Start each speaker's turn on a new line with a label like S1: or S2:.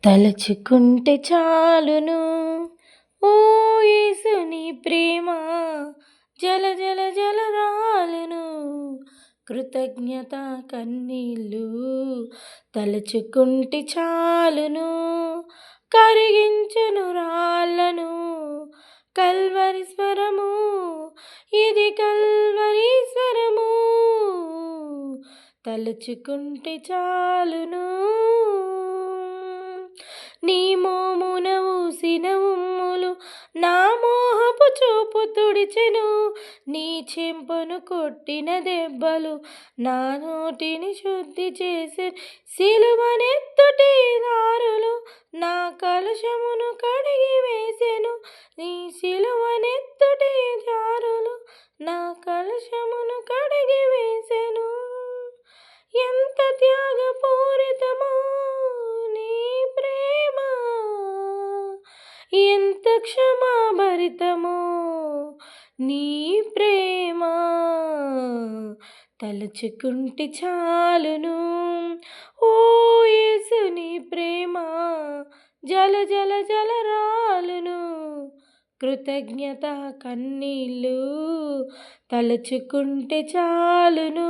S1: తలచుకుంటే చాలును ఓ యేసుని ప్రేమ జల జల జల రాలును కృతజ్ఞత కన్నీళ్ళు తలచుకుంటే చాలును కరిగించును రాళ్ళను కల్వరి స్వరము ఇది కల్వరి స్వరము తలుచుకుంటే చాలును నీ మోమున ఊసిన ఉమ్ములు నా మోహపు చూపు తుడిచెను నీ చెంపను కొట్టిన దెబ్బలు నా నోటిని శుద్ధి చేసే సిలువనెత్తుటి దారులు నా కలుషమును కడిగి వేసెను నీ సిలువనెత్తుటి దారులు నా కలుషమును కడిగి వేసెను ఎంత త్యాగపూరితమో నీ ప్రేమ ఎంత క్షమాభరితమో నీ ప్రేమ తలుచుకుంటే చాలును ఓ యేసుని ప్రేమ జల జల జల రాలును కృతజ్ఞత కన్నీళ్ళు తలుచుకుంటే చాలును